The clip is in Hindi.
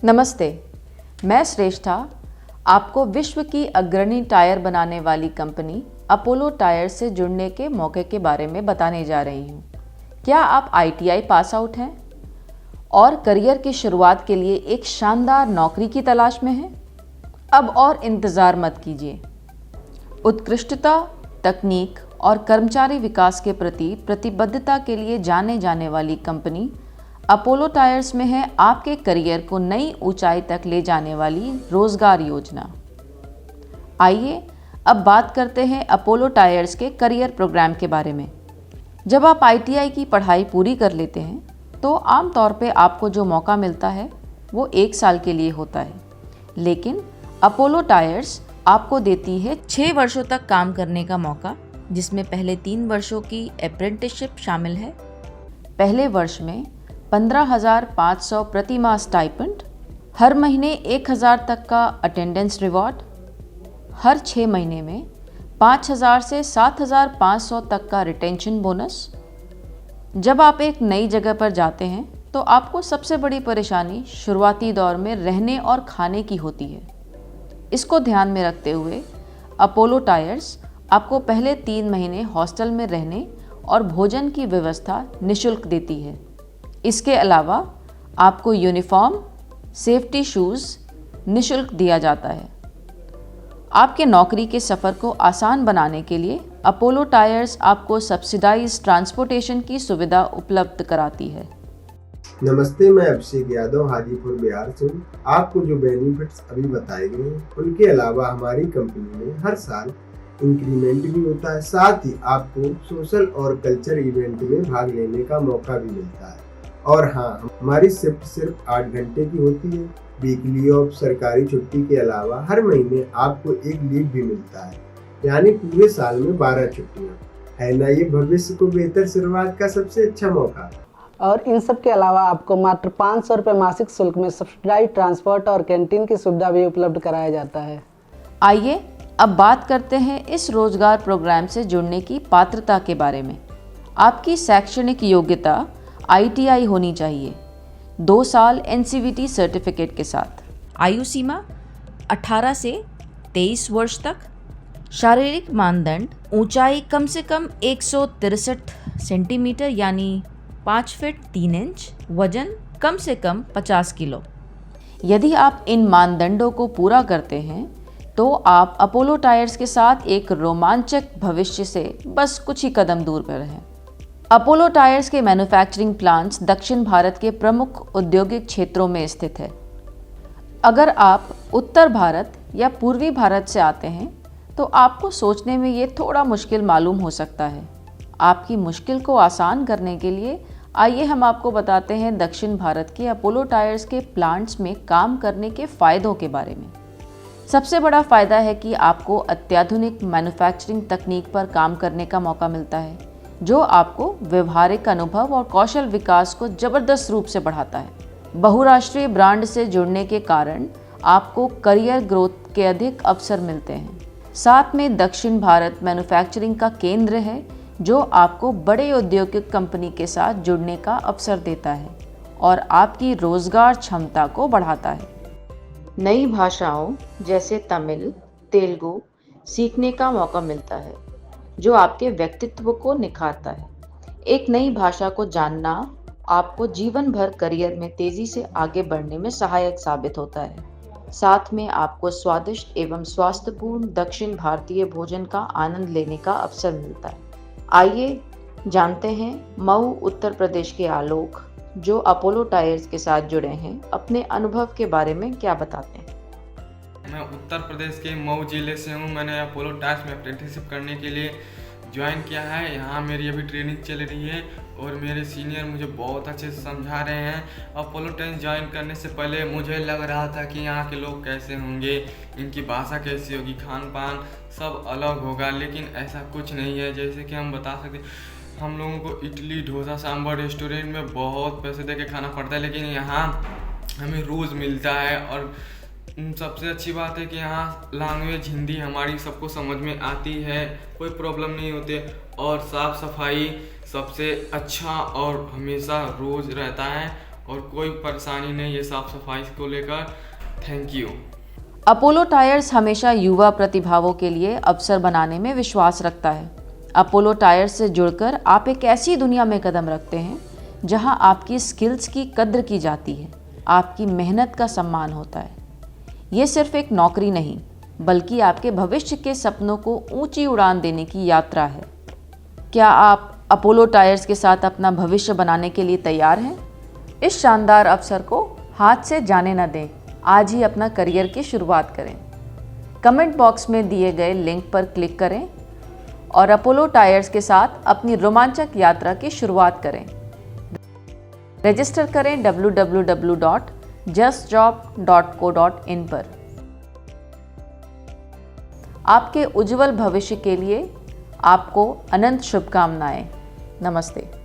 नमस्ते, मैं श्रेष्ठा आपको विश्व की अग्रणी टायर बनाने वाली कंपनी अपोलो टायर्स से जुड़ने के मौके के बारे में बताने जा रही हूँ। क्या आप ITI पास आउट हैं और करियर की शुरुआत के लिए एक शानदार नौकरी की तलाश में हैं? अब और इंतज़ार मत कीजिए। उत्कृष्टता, तकनीक और कर्मचारी विकास के प्रति प्रतिबद्धता के लिए जाने जाने वाली कंपनी अपोलो टायर्स में है आपके करियर को नई ऊंचाई तक ले जाने वाली रोजगार योजना। आइए अब बात करते हैं अपोलो टायर्स के करियर प्रोग्राम के बारे में। जब आप ITI की पढ़ाई पूरी कर लेते हैं तो आमतौर पे आपको जो मौका मिलता है वो 1 साल के लिए होता है, लेकिन अपोलो टायर्स आपको देती है 6 वर्षों तक काम करने का मौका, जिसमें पहले 3 वर्षों की अप्रेंटिसशिप शामिल है। पहले वर्ष में 15,500 प्रति माह स्टाइपेंड, हर महीने 1,000 तक का अटेंडेंस रिवॉर्ड, हर 6 महीने में 5,000 से 7,500 तक का रिटेंशन बोनस। जब आप एक नई जगह पर जाते हैं तो आपको सबसे बड़ी परेशानी शुरुआती दौर में रहने और खाने की होती है। इसको ध्यान में रखते हुए अपोलो टायर्स आपको पहले 3 महीने हॉस्टल में रहने और भोजन की व्यवस्था निःशुल्क देती है। इसके अलावा आपको यूनिफॉर्म, सेफ्टी शूज़ निःशुल्क दिया जाता है। आपके नौकरी के सफ़र को आसान बनाने के लिए अपोलो टायर्स आपको सब्सिडाइज ट्रांसपोर्टेशन की सुविधा उपलब्ध कराती है। नमस्ते, मैं अभिषेक यादव हाजीपुर बिहार से हूँ। आपको जो बेनिफिट्स अभी बताए गए हैं उनके अलावा हमारी कंपनी में हर साल इंक्रीमेंट भी होता है। साथ ही आपको सोशल और कल्चर इवेंट में भाग लेने का मौका भी मिलता है। और हाँ, हमारी शिफ्ट सिर्फ 8 घंटे की होती है। वीकली ऑफ, सरकारी छुट्टी के अलावा हर महीने आपको एक लीव भी मिलता है, यानी पूरे साल में 12 छुट्टियाँ। है ना ये भविष्य को बेहतर शुरुआत का सबसे अच्छा मौका। और इन सब के अलावा आपको मात्र 500 रुपये मासिक शुल्क में सब्सिडाइज ट्रांसपोर्ट और कैंटीन की सुविधा भी उपलब्ध कराया जाता है। आइए अब बात करते हैं इस रोजगार प्रोग्राम से जुड़ने की पात्रता के बारे में। आपकी शैक्षणिक योग्यता ITI होनी चाहिए, 2 साल NCVT सर्टिफिकेट के साथ। आयु सीमा 18 से 23 वर्ष तक। शारीरिक मानदंड ऊंचाई कम से कम 163 सेंटीमीटर यानी 5 फीट 3 इंच, वजन कम से कम 50 किलो। यदि आप इन मानदंडों को पूरा करते हैं तो आप अपोलो टायर्स के साथ एक रोमांचक भविष्य से बस कुछ ही कदम दूर पर हैं। अपोलो टायर्स के मैन्युफैक्चरिंग प्लांट्स दक्षिण भारत के प्रमुख औद्योगिक क्षेत्रों में स्थित है। अगर आप उत्तर भारत या पूर्वी भारत से आते हैं तो आपको सोचने में ये थोड़ा मुश्किल मालूम हो सकता है। आपकी मुश्किल को आसान करने के लिए आइए हम आपको बताते हैं दक्षिण भारत के अपोलो टायर्स के प्लांट्स में काम करने के फ़ायदों के बारे में। सबसे बड़ा फ़ायदा है कि आपको अत्याधुनिक मैन्युफैक्चरिंग तकनीक पर काम करने का मौका मिलता है, जो आपको व्यवहारिक अनुभव और कौशल विकास को ज़बरदस्त रूप से बढ़ाता है। बहुराष्ट्रीय ब्रांड से जुड़ने के कारण आपको करियर ग्रोथ के अधिक अवसर मिलते हैं। साथ में दक्षिण भारत मैन्युफैक्चरिंग का केंद्र है, जो आपको बड़े औद्योगिक कंपनी के साथ जुड़ने का अवसर देता है और आपकी रोजगार क्षमता को बढ़ाता है। नई भाषाओं जैसे तमिल, तेलुगु सीखने का मौका मिलता है, जो आपके व्यक्तित्व को निखारता है। एक नई भाषा को जानना आपको जीवन भर करियर में तेजी से आगे बढ़ने में सहायक साबित होता है। साथ में आपको स्वादिष्ट एवं स्वास्थ्यपूर्ण दक्षिण भारतीय भोजन का आनंद लेने का अवसर मिलता है। आइए जानते हैं मऊ उत्तर प्रदेश के आलोक, जो अपोलो टायर्स के साथ जुड़े हैं, अपने अनुभव के बारे में क्या बताते हैं। मैं उत्तर प्रदेश के मऊ जिले से हूँ। मैंने अपोलो टायर्स में अप्रेंटिसशिप करने के लिए ज्वाइन किया है। यहाँ मेरी अभी ट्रेनिंग चल रही है और मेरे सीनियर मुझे बहुत अच्छे से समझा रहे हैं। अपोलो टायर्स ज्वाइन करने से पहले मुझे लग रहा था कि यहाँ के लोग कैसे होंगे, इनकी भाषा कैसी होगी, खान पान सब अलग होगा, लेकिन ऐसा कुछ नहीं है। जैसे कि हम बता सकते, हम लोगों को इडली, डोसा, सांभर रेस्टोरेंट में बहुत पैसे दे के खाना पड़ता है, लेकिन यहाँ हमें रोज़ मिलता है। और सबसे अच्छी बात है कि यहाँ लैंग्वेज हिंदी हमारी सबको समझ में आती है, कोई प्रॉब्लम नहीं होती। और साफ़ सफाई सबसे अच्छा और हमेशा रोज़ रहता है। और कोई परेशानी नहीं है साफ़ सफाई को लेकर। Thank you. अपोलो टायर्स हमेशा युवा प्रतिभाओं के लिए अवसर बनाने में विश्वास रखता है। अपोलो टायर्स से जुड़कर आप एक ऐसी दुनिया में कदम रखते हैं जहां आपकी स्किल्स की कद्र की जाती है, आपकी मेहनत का सम्मान होता है। ये सिर्फ एक नौकरी नहीं, बल्कि आपके भविष्य के सपनों को ऊंची उड़ान देने की यात्रा है। क्या आप अपोलो टायर्स के साथ अपना भविष्य बनाने के लिए तैयार हैं? इस शानदार अवसर को हाथ से जाने न दें। आज ही अपना करियर की शुरुआत करें। कमेंट बॉक्स में दिए गए लिंक पर क्लिक करें और अपोलो टायर्स के साथ अपनी रोमांचक यात्रा की शुरुआत करें। रजिस्टर करें www.justjob.co.in पर। आपके उज्जवल भविष्य के लिए आपको अनंत शुभकामनाएं। नमस्ते।